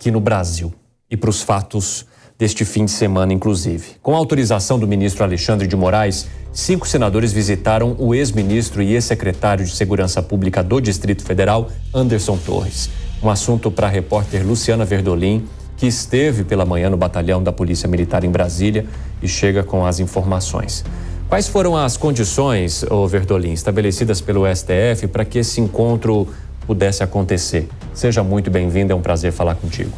aqui no Brasil e para os fatos deste fim de semana, inclusive. Com a autorização do ministro Alexandre de Moraes, 5 senadores visitaram o ex-ministro e ex-secretário de Segurança Pública do Distrito Federal, Anderson Torres. Um assunto para a repórter Luciana Verdolim, que esteve pela manhã no batalhão da Polícia Militar em Brasília e chega com as informações. Quais foram as condições, Verdolim, estabelecidas pelo STF para que esse encontro pudesse acontecer? Seja muito bem-vindo, é um prazer falar contigo.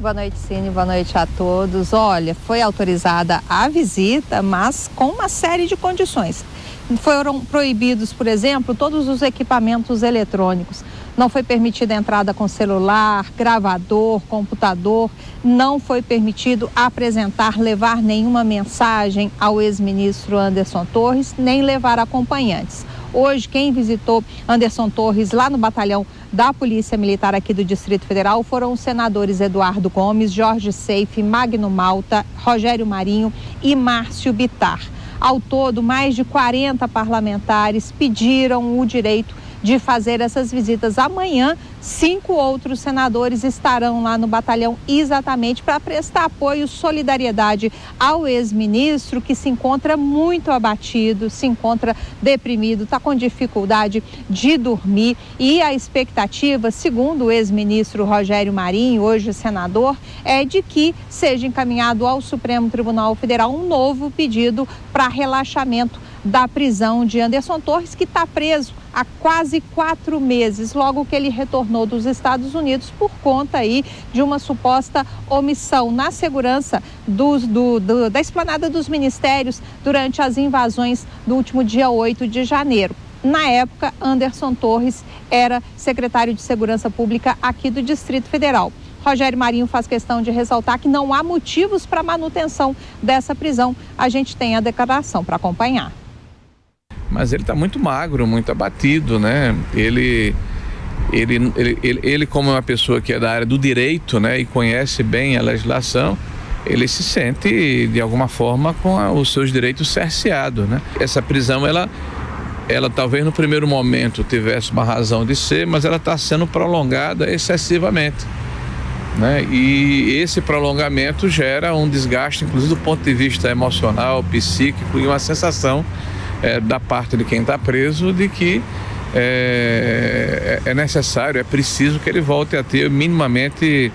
Boa noite, Cine, boa noite a todos. Olha, foi autorizada a visita, mas com uma série de condições. Foram proibidos, por exemplo, todos os equipamentos eletrônicos. Não foi permitida a entrada com celular, gravador, computador. Não foi permitido apresentar, levar nenhuma mensagem ao ex-ministro Anderson Torres, nem levar acompanhantes. Hoje, quem visitou Anderson Torres lá no batalhão da Polícia Militar aqui do Distrito Federal foram os senadores Eduardo Gomes, Jorge Seife, Magno Malta, Rogério Marinho e Márcio Bittar. Ao todo, mais de 40 parlamentares pediram o direito de fazer essas visitas. Amanhã, 5 outros senadores estarão lá no batalhão exatamente para prestar apoio e solidariedade ao ex-ministro, que se encontra muito abatido, se encontra deprimido, está com dificuldade de dormir, e a expectativa, segundo o ex-ministro Rogério Marinho, hoje senador, é de que seja encaminhado ao Supremo Tribunal Federal um novo pedido para relaxamento da prisão de Anderson Torres, que está preso há quase 4 meses, logo que ele retornou dos Estados Unidos por conta aí de uma suposta omissão na segurança da esplanada dos ministérios durante as invasões do último dia 8 de janeiro. Na época, Anderson Torres era secretário de Segurança Pública aqui do Distrito Federal. Rogério Marinho faz questão de ressaltar que não há motivos para manutenção dessa prisão. A gente tem a declaração para acompanhar. Mas ele está muito magro, muito abatido, né? Ele como uma pessoa que é da área do direito, né, e conhece bem a legislação, ele se sente de alguma forma com os seus direitos cerceados, né? Essa prisão, ela talvez no primeiro momento tivesse uma razão de ser, mas ela está sendo prolongada excessivamente, né? E esse prolongamento gera um desgaste, inclusive do ponto de vista emocional, psíquico, e uma sensação da parte de quem está preso de que é necessário, é preciso que ele volte a ter minimamente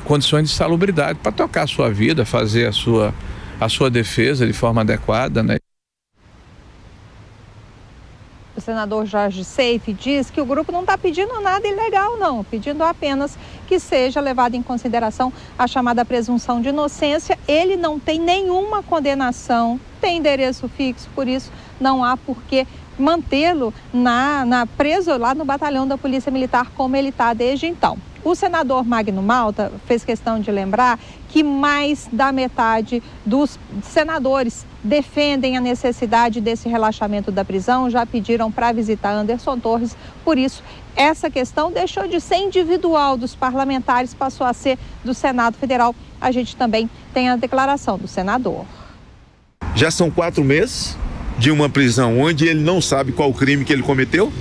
condições de salubridade para tocar a sua vida, fazer a sua defesa de forma adequada, né? O senador Jorge Seife diz que o grupo não está pedindo nada ilegal, não, pedindo apenas que seja levada em consideração a chamada presunção de inocência. Ele não tem nenhuma condenação, tem endereço fixo, por isso não há por que mantê-lo preso lá no batalhão da Polícia Militar como ele está desde então. O senador Magno Malta fez questão de lembrar que mais da metade dos senadores defendem a necessidade desse relaxamento da prisão, já pediram para visitar Anderson Torres, por isso essa questão deixou de ser individual dos parlamentares, passou a ser do Senado Federal. A gente também tem a declaração do senador. Já são 4 meses de uma prisão onde ele não sabe qual crime que ele cometeu,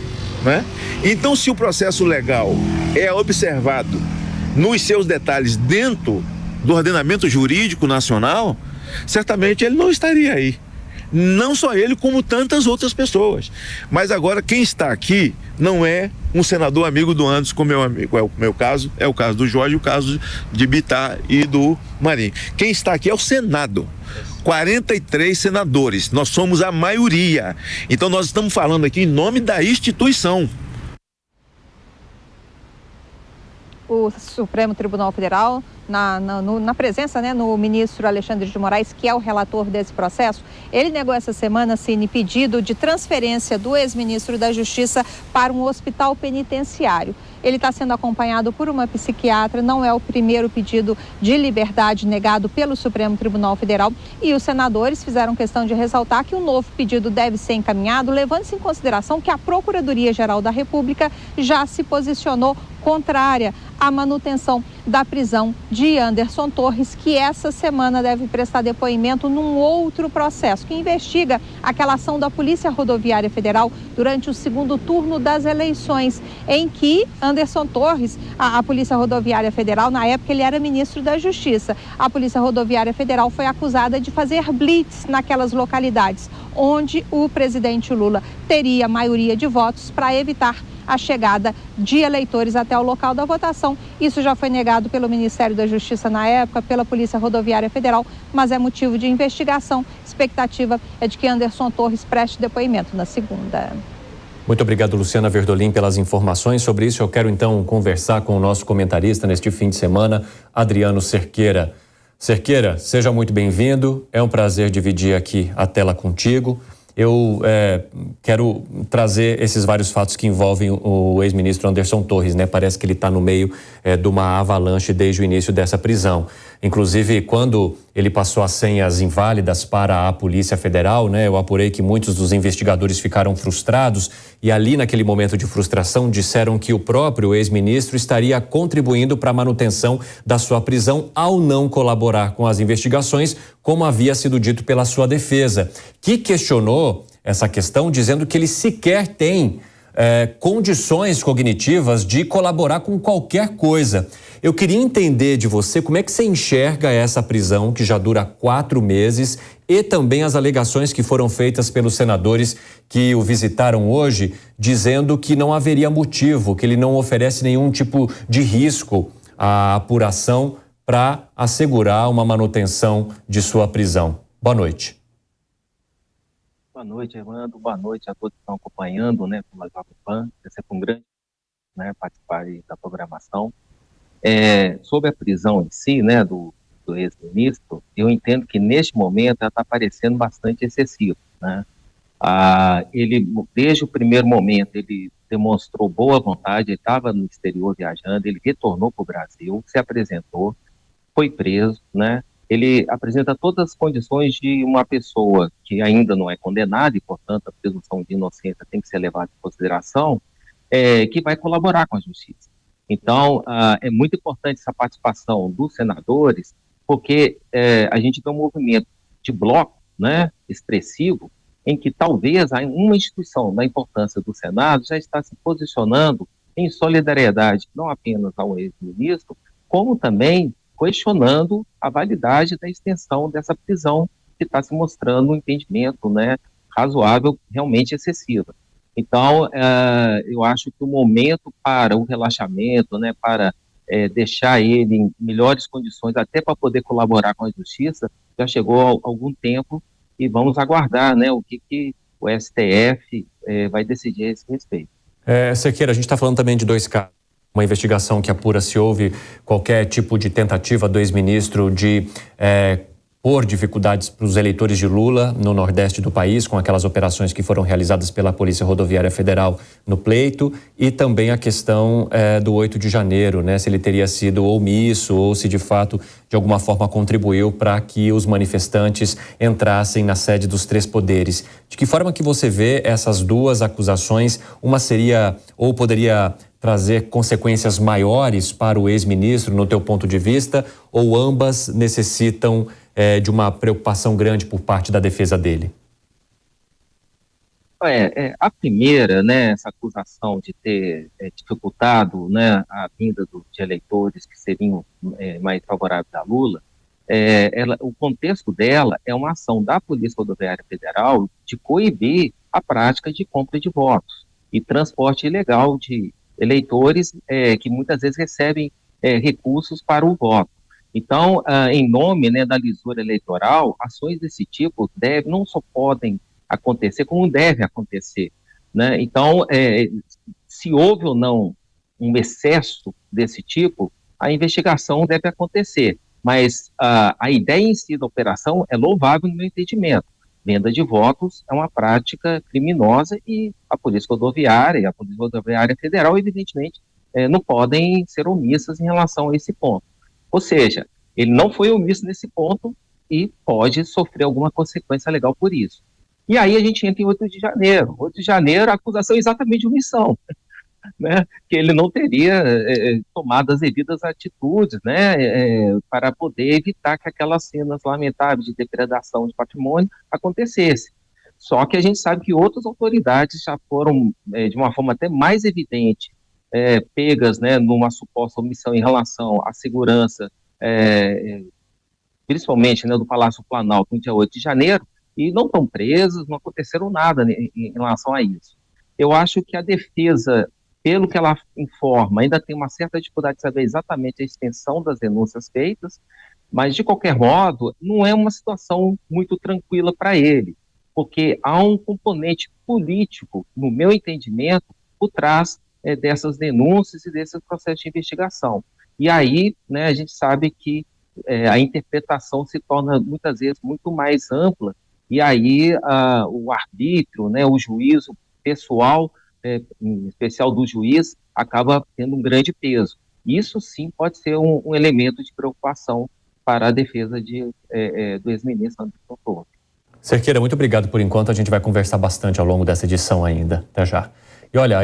né? Então, se o processo legal é observado nos seus detalhes dentro do ordenamento jurídico nacional, certamente ele não estaria aí. Não só ele, como tantas outras pessoas. Mas agora quem está aqui não é um senador amigo do Anderson, como meu amigo. É o meu caso, é o caso do Jorge, o caso de Bittar e do Marinho. Quem está aqui é o Senado. 43 senadores, nós somos a maioria. Então nós estamos falando aqui em nome da instituição. O Supremo Tribunal Federal, na presença, né, no ministro Alexandre de Moraes, que é o relator desse processo, ele negou essa semana, Cine, pedido de transferência do ex-ministro da Justiça para um hospital penitenciário. Ele está sendo acompanhado por uma psiquiatra, não é o primeiro pedido de liberdade negado pelo Supremo Tribunal Federal, e os senadores fizeram questão de ressaltar que um novo pedido deve ser encaminhado, levando-se em consideração que a Procuradoria-Geral da República já se posicionou contrária à manutenção da prisão de Anderson Torres, que essa semana deve prestar depoimento num outro processo que investiga aquela ação da Polícia Rodoviária Federal durante o segundo turno das eleições, em que Anderson Torres, a Polícia Rodoviária Federal, na época ele era ministro da Justiça, a Polícia Rodoviária Federal foi acusada de fazer blitz naquelas localidades, onde o presidente Lula teria maioria de votos para evitar a chegada de eleitores até o local da votação. Isso já foi negado pelo Ministério da Justiça na época, pela Polícia Rodoviária Federal, mas é motivo de investigação. Expectativa é de que Anderson Torres preste depoimento na segunda. Muito obrigado, Luciana Verdolim, pelas informações. Sobre isso, eu quero então conversar com o nosso comentarista neste fim de semana, Adriano Cerqueira. Cerqueira, seja muito bem-vindo. É um prazer dividir aqui a tela contigo. Eu quero trazer esses vários fatos que envolvem o ex-ministro Anderson Torres, né? Parece que ele está no meio de uma avalanche desde o início dessa prisão. Inclusive, quando ele passou as senhas inválidas para a Polícia Federal, né? Eu apurei que muitos dos investigadores ficaram frustrados e ali, naquele momento de frustração, disseram que o próprio ex-ministro estaria contribuindo para a manutenção da sua prisão ao não colaborar com as investigações, como havia sido dito pela sua defesa, que questionou essa questão dizendo que ele sequer tem condições cognitivas de colaborar com qualquer coisa. Eu queria entender de você como é que você enxerga essa prisão que já dura 4 meses e também as alegações que foram feitas pelos senadores que o visitaram hoje, dizendo que não haveria motivo, que ele não oferece nenhum tipo de risco à apuração para assegurar uma manutenção de sua prisão. Boa noite. Boa noite, Evandro. Boa noite a todos que estão acompanhando, né, pela Jovem Pan. É sempre um grande, né, participar aí da programação. Sobre a prisão em si, né, do ex-ministro, eu entendo que neste momento ela está parecendo bastante excessiva, né? Ele, desde o primeiro momento, ele demonstrou boa vontade, ele estava no exterior viajando, ele retornou para o Brasil, se apresentou, foi preso, né? Ele apresenta todas as condições de uma pessoa que ainda não é condenada e, portanto, a presunção de inocência tem que ser levada em consideração, que vai colaborar com a justiça. Então, é muito importante essa participação dos senadores, porque a gente tem um movimento de bloco, né, expressivo, em que talvez uma instituição da importância do Senado já está se posicionando em solidariedade, não apenas ao ex-ministro, como também questionando a validade da extensão dessa prisão, que está se mostrando um entendimento, né, razoável, realmente excessiva. Então, eu acho que o momento para o relaxamento, né, para deixar ele em melhores condições, até para poder colaborar com a justiça, já chegou há algum tempo e vamos aguardar, né, o que o STF vai decidir a esse respeito. Cerqueira, a gente está falando também de 2 casos. Uma investigação que apura se houve qualquer tipo de tentativa do ex-ministro de pôr dificuldades para os eleitores de Lula no nordeste do país, com aquelas operações que foram realizadas pela Polícia Rodoviária Federal no pleito, e também a questão do 8 de janeiro, né? Se ele teria sido omisso ou se de fato, de alguma forma, contribuiu para que os manifestantes entrassem na sede dos 3 poderes. De que forma que você vê essas 2 acusações? Uma seria, ou poderia trazer consequências maiores para o ex-ministro, no teu ponto de vista, ou ambas necessitam de uma preocupação grande por parte da defesa dele? A primeira, né, essa acusação de ter dificultado, né, a vinda de eleitores que seriam mais favoráveis a Lula, o contexto dela é uma ação da Polícia Rodoviária Federal de coibir a prática de compra de votos e transporte ilegal de eleitores que muitas vezes recebem recursos para o voto. Então, em nome, né, da lisura eleitoral, ações desse tipo não só podem acontecer, como deve acontecer, né? Então, se houve ou não um excesso desse tipo, a investigação deve acontecer, mas a ideia em si da operação é louvável no meu entendimento. Venda de votos é uma prática criminosa e a Polícia Rodoviária e a Polícia Rodoviária Federal, evidentemente, não podem ser omissas em relação a esse ponto. Ou seja, ele não foi omisso nesse ponto e pode sofrer alguma consequência legal por isso. E aí a gente entra em 8 de janeiro. 8 de janeiro, a acusação é exatamente de omissão. né, que ele não teria tomado as devidas atitudes, né, para poder evitar que aquelas cenas lamentáveis de depredação de patrimônio acontecessem. Só que a gente sabe que outras autoridades já foram, de uma forma até mais evidente, pegas, né, numa suposta omissão em relação à segurança, principalmente, né, do Palácio Planalto, no dia 8 de janeiro, e não estão presas, não aconteceram nada em relação a isso. Eu acho que a defesa, pelo que ela informa, ainda tem uma certa dificuldade de saber exatamente a extensão das denúncias feitas, mas, de qualquer modo, não é uma situação muito tranquila para ele, porque há um componente político, no meu entendimento, por trás dessas denúncias e desses processos de investigação. E aí, né, a gente sabe que a interpretação se torna, muitas vezes, muito mais ampla, e aí o arbítrio, né, o juízo pessoal, em especial do juiz, acaba tendo um grande peso. Isso, sim, pode ser um elemento de preocupação para a defesa do ex-ministro Anderson Torres. Cerqueira, muito obrigado por enquanto. A gente vai conversar bastante ao longo dessa edição ainda. Até já. E olha,